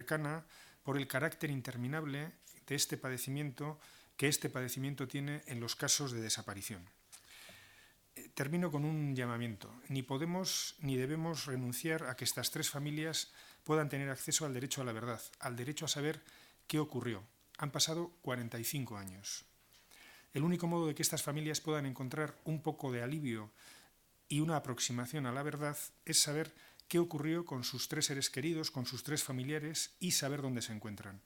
cercana por el carácter interminable de este padecimiento que este padecimiento tiene en los casos de desaparición. Termino con un llamamiento. Ni podemos ni debemos renunciar a que estas tres familias puedan tener acceso al derecho a la verdad, al derecho a saber qué ocurrió. Han pasado 45 años. El único modo de que estas familias puedan encontrar un poco de alivio y una aproximación a la verdad es saber qué ocurrió con sus tres seres queridos, con sus tres familiares y saber dónde se encuentran.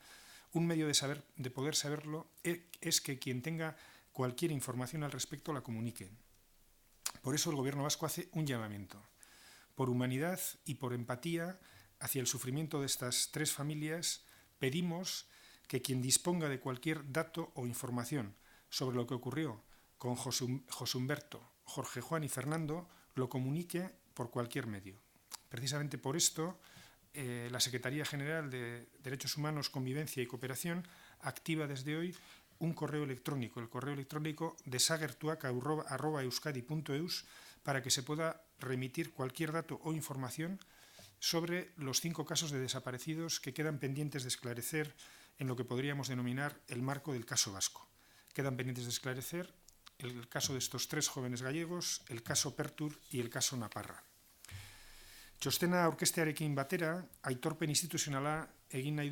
Un medio de poder saberlo es que quien tenga cualquier información al respecto la comunique. Por eso el Gobierno vasco hace un llamamiento. Por humanidad y por empatía hacia el sufrimiento de estas tres familias, pedimos que quien disponga de cualquier dato o información sobre lo que ocurrió con José Humberto, Jorge Juan y Fernando, lo comunique por cualquier medio. Precisamente por esto, la Secretaría General de Derechos Humanos, Convivencia y Cooperación activa desde hoy un correo electrónico, el correo electrónico desagertuak@euskadi.eus, para que se pueda remitir cualquier dato o información sobre los 5 casos de desaparecidos que quedan pendientes de esclarecer en lo que podríamos denominar el marco del caso vasco. Quedan pendientes de esclarecer el caso de estos 3 jóvenes gallegos, el caso Pertur y el caso Naparra. Txostena aurkeztearekin batera, aitorpen instituzionala egin nahi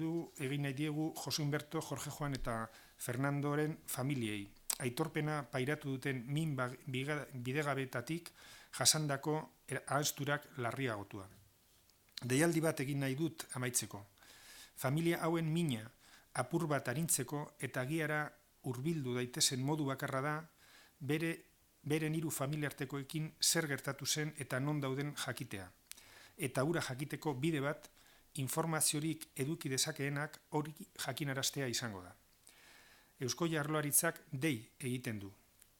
diegu Jose Humberto, Jorge Juan eta Fernandoren familiei. Aitorpena pairatu duten min bidegabetatik jasandako ahazturak larriagotua. Deialdi bat egin nahi dut amaitzeko. Familia hauen mina apur bat arintzeko eta giara hurbildu daitezen modu bakarra da beren 3 familiartekoekin zer gertatu zen eta non dauden jakitea. Eta hura jakiteko bide bat, informaziorik eduki dezakeenak hori jakinaraztea izango da. Eusko Jaurlaritzak dei egiten du.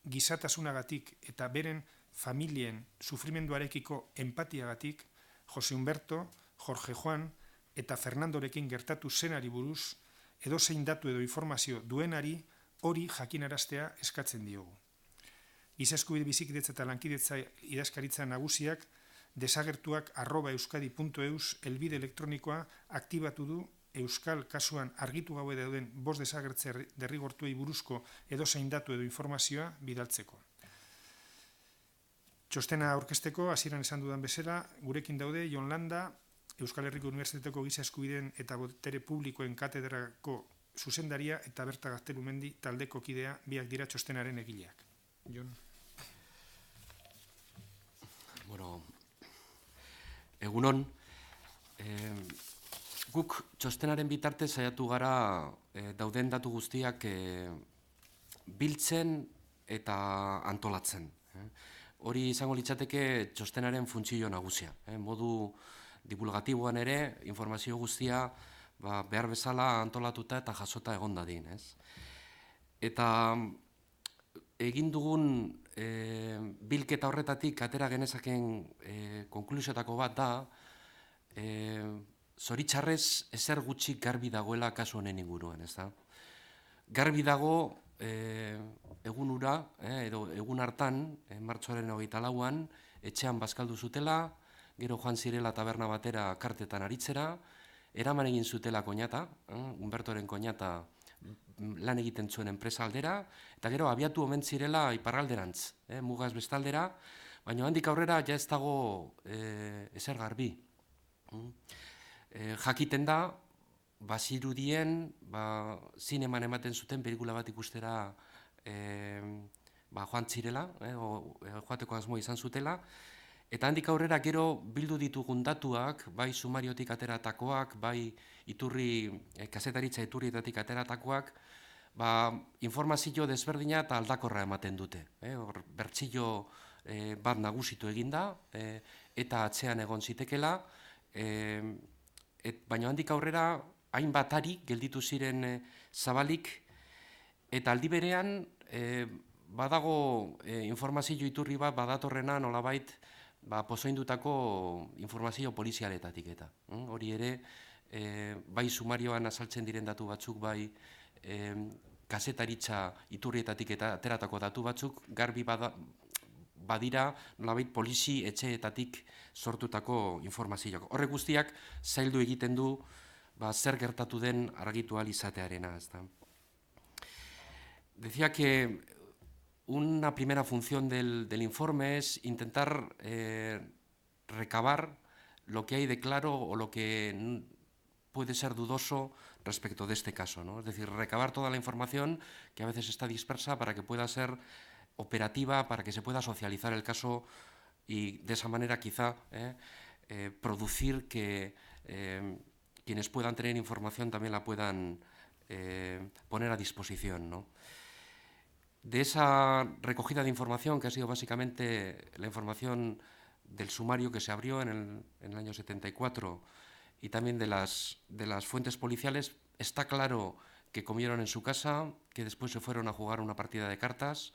Gizatasunagatik eta beren familien sufrimenduarekiko empatiagatik, Jose Humberto, Jorge Juan eta Fernandorekin gertatu zenari buruz, edozein datu edo informazio duenari hori jakinaraztea eskatzen diogu. Giza eskubide bizikidetza eta lankidetza idazkaritza nagusiak desagertuak@euskadi.eus elbide elektronikoa aktibatu du euskal kasuan argitu gabe dauden 5 desagertze derrigortuei buruzko edozein datu edo informazioa bidaltzeko. Txostena aurkezteko, hasieran esan dudan bezala, gurekin daude Jon Landa, Euskal Herriko Unibertsitateko Giza Eskubideen eta Botere Publikoen katedrako zuzendaria eta Berta Gaztelumendi taldeko kidea, biak dira txostenaren egileak. Jon. Bueno, egunon, guk txostenaren bitarte saiatu gara dauden datu guztiak biltzen eta antolatzen. Hori izango litzateke txostenaren funtzio nagusia. Modu divulgatiboan ere, informazio guztia behar bezala antolatuta eta jasota egon dadin. Eta egin dugun bilketa horretatik atera genezaken konklusiotako bat da, zoritxarrez ezer gutxi garbi dagoela kasu honen inguruan. Garbi dago egun ura, edo egun hartan, martxoaren 24an, etxean bazkaldu zutela, gero joan zirela taberna batera kartetan aritzera, eraman egin zutela koñata, Humbertoren koñata lan egiten zuen enpresa aldera, eta gero abiatu omen zirela iparralderantz, mugaz bestaldera, baina handik aurrera ja ez dago ezer garbi. Jakiten da, bazirudien, zineman ematen zuten pelikula bat ikustera joan zirela, joateko asmoa izan zutela, eta handik aurrera gero bildu ditugun datuak, bai sumariotik ateratakoak, bai kazetaritza iturrietatik ateratakoak, informazio desberdina eta aldakorra ematen dute. Bertsillo bat nagusitu eginda, eta atzean egon zitekela, baina handik aurrera hainbat ari gelditu ziren zabalik, eta aldi berean badago informazio iturri bat badatorrena nolabait pozoindutako informazio polizialetatik eta. Hori ere, bai sumarioan azaltzen diren datu batzuk, bai kazetaritza iturrietatik eta ateratako datu batzuk, garbi badira nolabait polizi etxeetatik sortutako informazioak. Horrek guztiak zaildu egiten du zer gertatu den argitu ahal izatearena. Decía que una primera función del informe es intentar recabar lo que hay de claro o lo que puede ser dudoso respecto de este caso, ¿no? Es decir, recabar toda la información que a veces está dispersa para que pueda ser operativa, para que se pueda socializar el caso y de esa manera quizá producir que quienes puedan tener información también la puedan poner a disposición, ¿no? De esa recogida de información, que ha sido básicamente la información del sumario que se abrió en el año 74 y también de las fuentes policiales, está claro que comieron en su casa, que después se fueron a jugar una partida de cartas,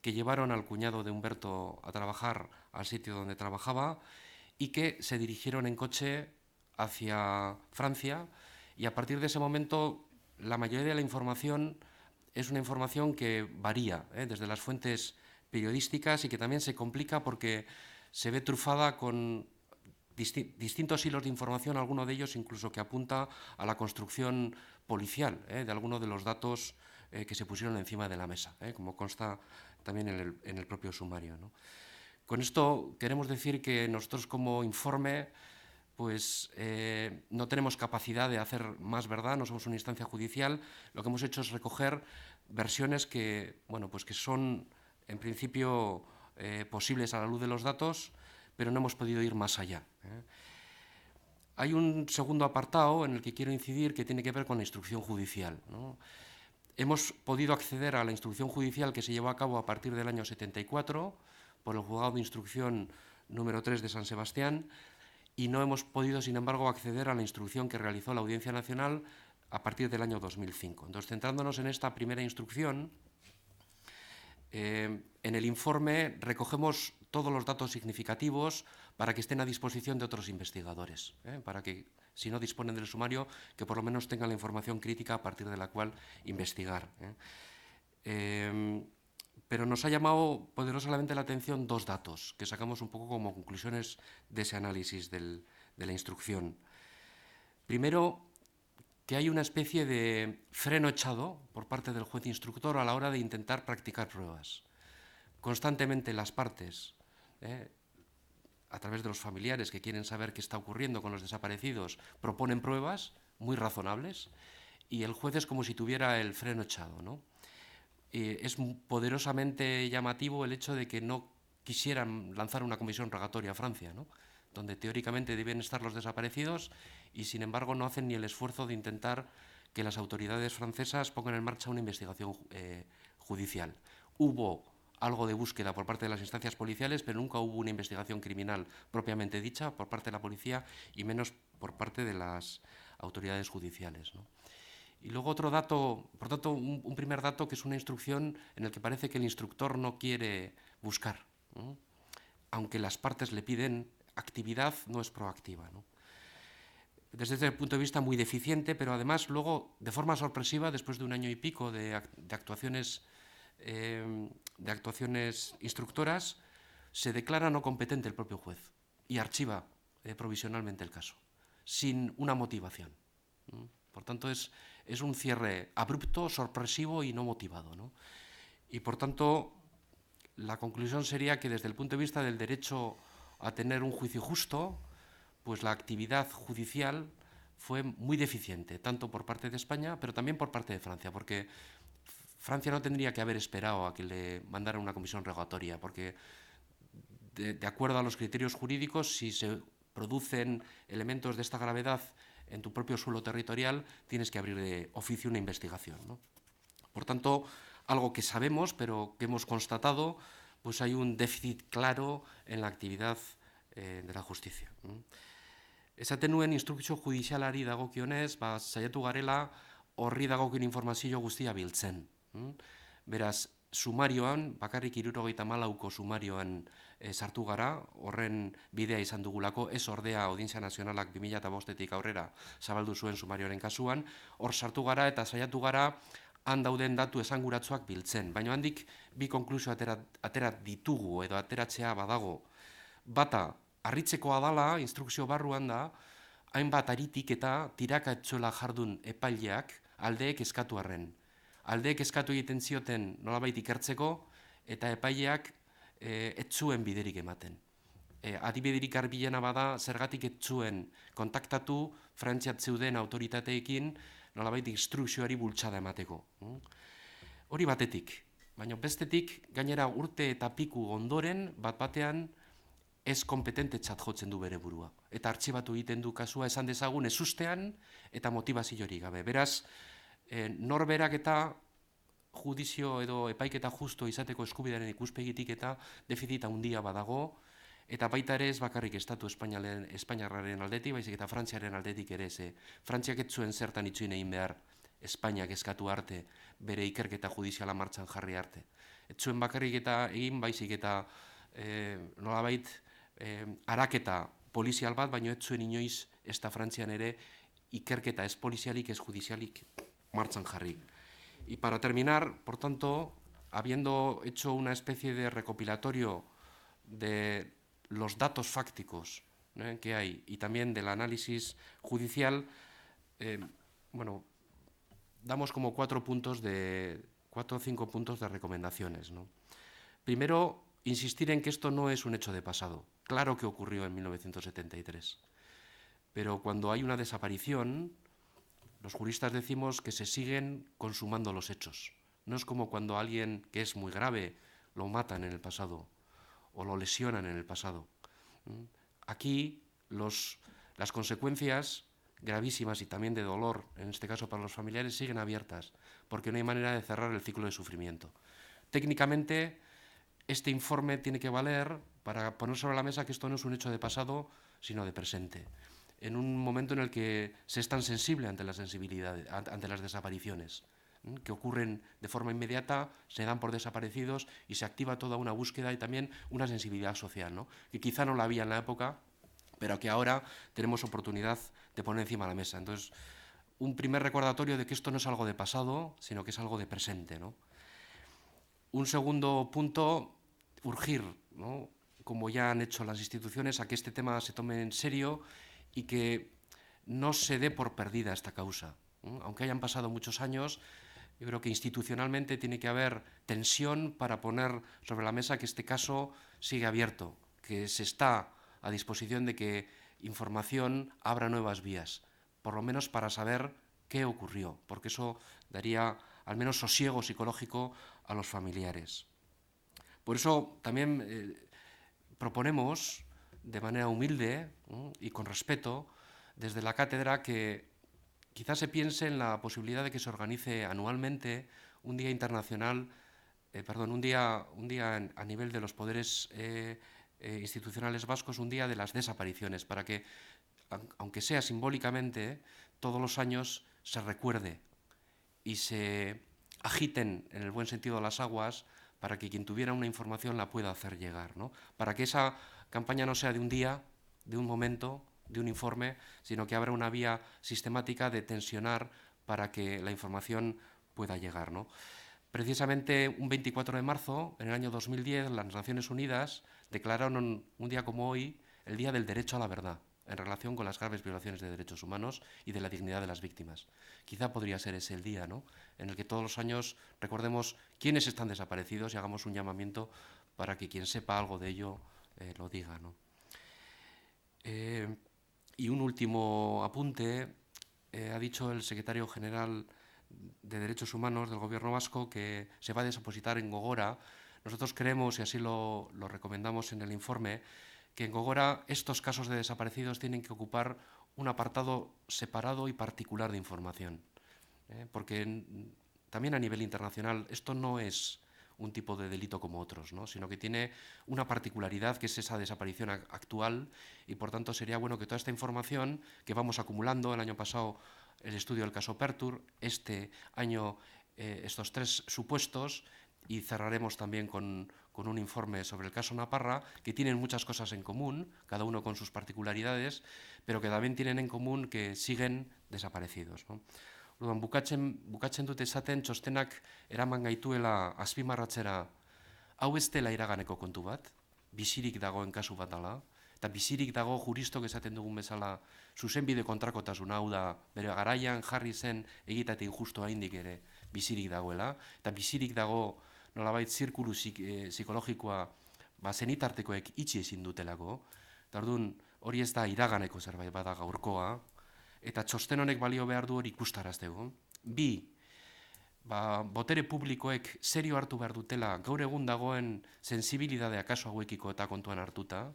que llevaron al cuñado de Humberto a trabajar al sitio donde trabajaba y que se dirigieron en coche hacia Francia, y a partir de ese momento la mayoría de la información es una información que varía desde las fuentes periodísticas y que también se complica porque se ve trufada con distintos hilos de información, alguno de ellos incluso que apunta a la construcción policial de algunos de los datos que se pusieron encima de la mesa, como consta también en el propio sumario, ¿no? Con esto queremos decir que nosotros como informe pues no tenemos capacidad de hacer más verdad, no somos una instancia judicial. Lo que hemos hecho es recoger versiones que, bueno, pues que son en principio posibles a la luz de los datos, pero no hemos podido ir más allá. Hay un segundo apartado en el que quiero incidir que tiene que ver con la instrucción judicial, ¿no? Hemos podido acceder a la instrucción judicial que se llevó a cabo a partir del año 74 por el Juzgado de Instrucción número 3 de San Sebastián, y no hemos podido, sin embargo, acceder a la instrucción que realizó la Audiencia Nacional a partir del año 2005. Entonces, centrándonos en esta primera instrucción, en el informe recogemos todos los datos significativos para que estén a disposición de otros investigadores, para que, si no disponen del sumario, que por lo menos tengan la información crítica a partir de la cual investigar. Pero nos ha llamado poderosamente la atención dos datos que sacamos un poco como conclusiones de ese análisis de la instrucción. Primero, que hay una especie de freno echado por parte del juez instructor a la hora de intentar practicar pruebas. Constantemente las partes, a través de los familiares que quieren saber qué está ocurriendo con los desaparecidos, proponen pruebas muy razonables y el juez es como si tuviera el freno echado, ¿no? Es poderosamente llamativo el hecho de que no quisieran lanzar una comisión rogatoria a Francia, ¿no?, donde teóricamente deben estar los desaparecidos, y sin embargo no hacen ni el esfuerzo de intentar que las autoridades francesas pongan en marcha una investigación judicial. Hubo algo de búsqueda por parte de las instancias policiales, pero nunca hubo una investigación criminal propiamente dicha por parte de la policía y menos por parte de las autoridades judiciales, ¿no? Y luego otro dato, por tanto, un primer dato que es una instrucción en el que parece que el instructor no quiere buscar, ¿no?, aunque las partes le piden actividad, no es proactiva, ¿no? Desde ese punto de vista muy deficiente, pero además luego, de forma sorpresiva, después de un año y pico de actuaciones instructoras, se declara no competente el propio juez y archiva provisionalmente el caso, sin una motivación, ¿no? Por tanto, es un cierre abrupto, sorpresivo y no motivado, ¿no? Y por tanto, la conclusión sería que desde el punto de vista del derecho a tener un juicio justo, pues la actividad judicial fue muy deficiente, tanto por parte de España, pero también por parte de Francia, porque Francia no tendría que haber esperado a que le mandaran una comisión rogatoria, porque de acuerdo a los criterios jurídicos, si se producen elementos de esta gravedad en tu propio suelo territorial, tienes que abrir de oficio una investigación, ¿no? Por tanto, algo que sabemos, pero que hemos constatado, pues hay un déficit claro en la actividad de la justicia. Esaten nuen instrukzio judizialari dagokionez, saiatu garela horri dagokion informazio guztia biltzen. Beraz, sumarioan, bakarrik 74ko sumarioan sartu gara, horren bidea izan dugulako, ez ordea Audientzia Nazionalak 2005-tik aurrera zabaldu zuen sumarioaren kasuan, hor sartu gara eta saiatu gara han dauden datu esanguratsuak biltzen. Baina handik bi konklusio aterat ditugu edo ateratzea badago. Bata, harritzekoa dala, instrukzio barruan da, hainbat aritik eta tiraka etzuela jardun epaileak aldeek eskatu arren. Aldeek eskatu egiten zioten nolabait ikertzeko eta epaileak etzuen biderik ematen. Adibiderik garbilena bada zergatik etzuen kontaktatu Frantziat zeuden autoritateekin nolabait instrukzioari bultzada emateko. Hori batetik, baina bestetik gainera urte eta piku ondoren bat-batean ez kompetentetzat jotzen du bere burua. Eta artxibatu egiten du kasua esan dezagun ezustean eta motivaziorik gabe. Beraz, norberak eta judizio edo epaiketa justo izateko eskubidearen ikuspegitik eta defizita handia badago, eta baita ere ez bakarrik estatu espainiarraren aldetik, baizik eta Frantziaren aldetik ere ze. Frantziak ez zuen zertan itzuin egin behar Espainiak eskatu arte, bere ikerketa judiziala martxan jarri arte. Ez zuen bakarrik eta egin baizik eta nolabait araketa polizial bat, baino ez zuen inoiz ez da Frantzian ere ikerketa ez polizialik ez judizialik martxan jarri. Y para terminar, por tanto, habiendo hecho una especie de recopilatorio de los datos fácticos que hay y también del análisis judicial, bueno, damos como 4 o 5 puntos de recomendaciones, ¿no? Primero, insistir en que esto no es un hecho de pasado. Claro que ocurrió en 1973, pero cuando hay una desaparición, los juristas decimos que se siguen consumando los hechos. No es como cuando alguien que es muy grave lo matan en el pasado o lo lesionan en el pasado. Aquí las consecuencias gravísimas y también de dolor, en este caso para los familiares, siguen abiertas, porque no hay manera de cerrar el ciclo de sufrimiento. Técnicamente, este informe tiene que valer para poner sobre la mesa que esto no es un hecho de pasado, sino de presente, en un momento en el que se es tan sensible ante la sensibilidad, ante las desapariciones, que ocurren de forma inmediata, se dan por desaparecidos y se activa toda una búsqueda y también una sensibilidad social, ¿no? Que quizá no la había en la época, pero que ahora tenemos oportunidad de poner encima de la mesa. Entonces, un primer recordatorio de que esto no es algo de pasado, sino que es algo de presente, ¿no? Un segundo punto, urgir, ¿no?, como ya han hecho las instituciones, a que este tema se tome en serio y que no se dé por perdida esta causa. Aunque hayan pasado muchos años, yo creo que institucionalmente tiene que haber tensión para poner sobre la mesa que este caso sigue abierto, que se está a disposición de que información abra nuevas vías, por lo menos para saber qué ocurrió, porque eso daría al menos sosiego psicológico a los familiares. Por eso también proponemos, de manera humilde y con respeto, desde la cátedra, que quizás se piense en la posibilidad de que se organice anualmente un día internacional, un día a nivel de los poderes institucionales vascos, un día de las desapariciones, para que, aunque sea simbólicamente, todos los años se recuerde y se agiten, en el buen sentido de las aguas, para que quien tuviera una información la pueda hacer llegar, ¿no? Para que esa campaña no sea de un día, de un momento, de un informe, sino que abra una vía sistemática de tensionar para que la información pueda llegar, ¿no? Precisamente un 24 de marzo, en el año 2010, las Naciones Unidas declararon un día como hoy el Día del Derecho a la Verdad, en relación con las graves violaciones de derechos humanos y de la dignidad de las víctimas. Quizá podría ser ese el día, ¿no?, en el que todos los años recordemos quiénes están desaparecidos y hagamos un llamamiento para que quien sepa algo de ello lo diga, ¿no? Y un último apunte. Ha dicho el secretario general de Derechos Humanos del Gobierno vasco que se va a depositar en Gogora. Nosotros creemos, y así lo recomendamos en el informe, que en Gogora estos casos de desaparecidos tienen que ocupar un apartado separado y particular de información, porque también a nivel internacional esto no es un tipo de delito como otros, ¿no?, sino que tiene una particularidad, que es esa desaparición actual, y por tanto sería bueno que toda esta información que vamos acumulando, el año pasado el estudio del caso Pertur, este año estos 3 supuestos, y cerraremos también con un informe sobre el caso Naparra, que tienen muchas cosas en común, cada uno con sus particularidades, pero que también tienen en común que siguen desaparecidos, ¿no? Orduan, bukatzen dut esaten txostenak eraman gaituela azpimarratzera hau ez dela iraganeko kontu bat, bizirik dagoen kasu bat dela, eta bizirik dago juristok esaten dugun bezala zuzenbide kontrakotasuna, hau da, bere garaian jarri zen egitatik justu haindik ere bizirik dagoela, eta bizirik dago nolabait zirkulu psikologikoa zenitartekoek itxi ezin dutelako, eta orduan hori ez da iraganeko zerbait bada gaurkoa, eta txosten honek balio behar du hori ikustarazteko. Bi, botere publikoek serio hartu behar dutela gaur egun dagoen sensibilidadea kasu hauekiko eta kontuan hartuta,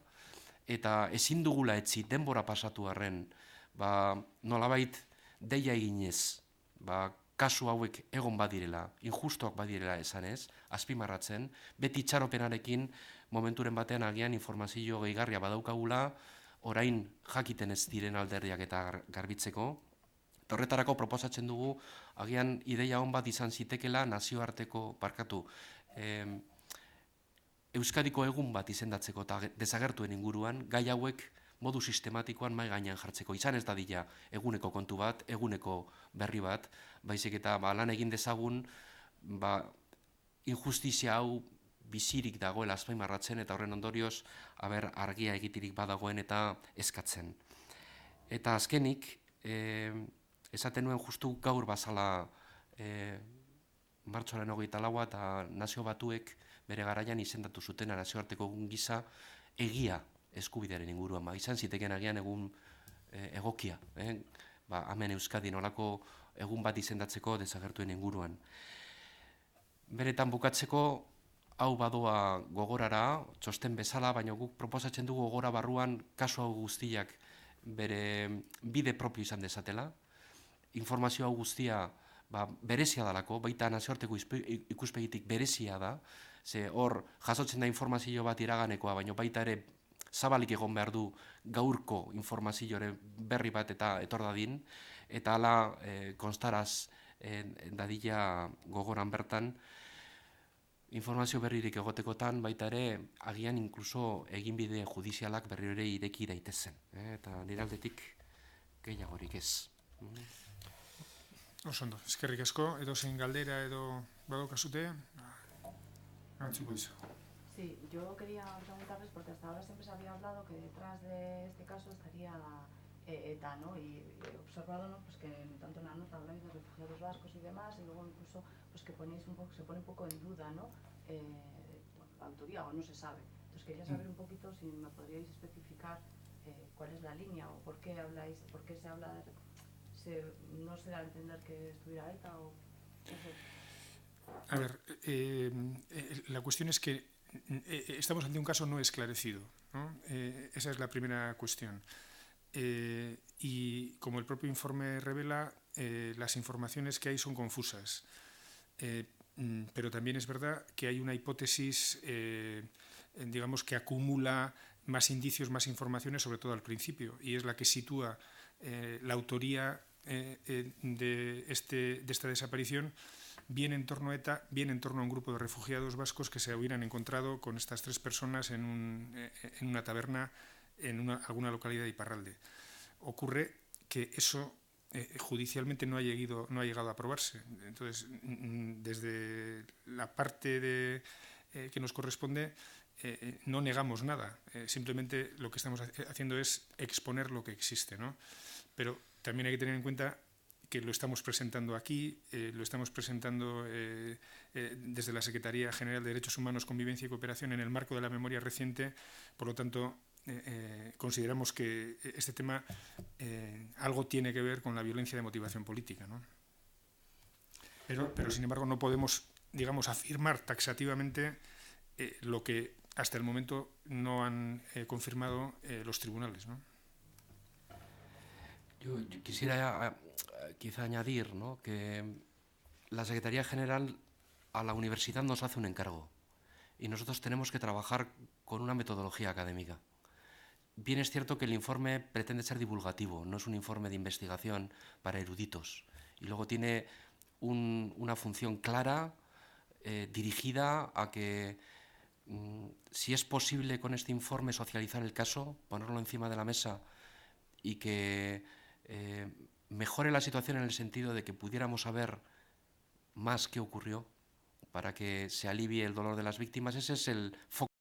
eta ezin dugula etzi denbora pasatu arren, nolabait deia eginez, kasu hauek egon badirela, injustoak badirela esanez, azpimarratzen, beti itxaropenarekin momenturen batean agian informazio gehigarria badaukagula, orain jakiten ez diren alderdiak eta garbitzeko. Horretarako proposatzen dugu, agian ideia hon bat izan zitekela nazioarteko, Euskadiko egun bat izendatzeko eta desagertuen inguruan, gai hauek modu sistematikoan mai gainean jartzeko. Izan ez dadila eguneko kontu bat, eguneko berri bat, baizik eta lan egin dezagun, injustizia hau bizirik dagoela azpimarratzen eta horren ondorioz argia egitirik badagoen eta eskatzen. Eta azkenik, esaten nuen justu gaur bazala martxoaren 24 eta Nazio Batuek bere garaian izendatu zuten nazioarteko egun gisa egia eskubidearen inguruan. Izan ziteken agian egun egokia, hemen Euskadin olako egun bat izendatzeko desagertuen inguruan. Beretan bukatzeko, hau badoa gogorara, txosten bezala, baina guk proposatzen dugu gogora barruan kasu hau guztiak bere bide propio izan dezatela. Informazio hau guztia berezia dalako, baita nazioarteko ikuspegitik berezia da, ze hor jasotzen da informazio bat iraganekoa, baina baita ere zabalik egon behar du gaurko informazioaren berri bat eta etor dadin, eta hala konstaraz dadila gogoran bertan, informazio berririk egotekotan baita ere agian inkluso eginbide judizialak berri ere ireki daitezen. Eta nire aldetik gehiagorik ez. Osondo, eskerrik asko, edo zein galdera edo badokazute, antzuko izo. Sí, yo quería preguntarles, porque hasta ahora siempre se había hablado que detrás de este caso estaría ETA, ¿no? Y he observado, ¿no? Pues que tanto en la nota habláis de refugiados vascos y demás, y luego incluso pues que se pone un poco en duda, ¿no? La autoría, o no se sabe. Entonces quería saber un poquito si me podríais especificar cuál es la línea o por qué habláis, por qué se habla no se da a entender que estuviera ETA o no sé. A ver, la cuestión es que estamos ante un caso no esclarecido, ¿no? Esa es la primera cuestión. Y como el propio informe revela, las informaciones que hay son confusas. Pero también es verdad que hay una hipótesis, digamos, que acumula más indicios, más informaciones, sobre todo al principio, y es la que sitúa la autoría de esta desaparición bien en torno a ETA, bien en torno a un grupo de refugiados vascos que se hubieran encontrado con estas 3 personas en una taberna en alguna localidad de Iparralde. Ocurre que eso judicialmente no ha llegado a aprobarse. Entonces, desde la parte que nos corresponde, no negamos nada. Simplemente lo que estamos haciendo es exponer lo que existe, ¿no? Pero también hay que tener en cuenta que lo estamos presentando aquí, lo estamos presentando desde la Secretaría General de Derechos Humanos, Convivencia y Cooperación en el marco de la memoria reciente. Por lo tanto, consideramos que este tema algo tiene que ver con la violencia de motivación política, ¿no? Pero sin embargo, no podemos, digamos, afirmar taxativamente lo que hasta el momento no han confirmado los tribunales, ¿no? Yo quisiera quizá añadir, ¿no?, que la Secretaría General a la universidad nos hace un encargo y nosotros tenemos que trabajar con una metodología académica. Bien es cierto que el informe pretende ser divulgativo, no es un informe de investigación para eruditos, y luego tiene una función clara, dirigida a que, si es posible con este informe socializar el caso, ponerlo encima de la mesa y que mejore la situación en el sentido de que pudiéramos saber más qué ocurrió para que se alivie el dolor de las víctimas. Ese es el foco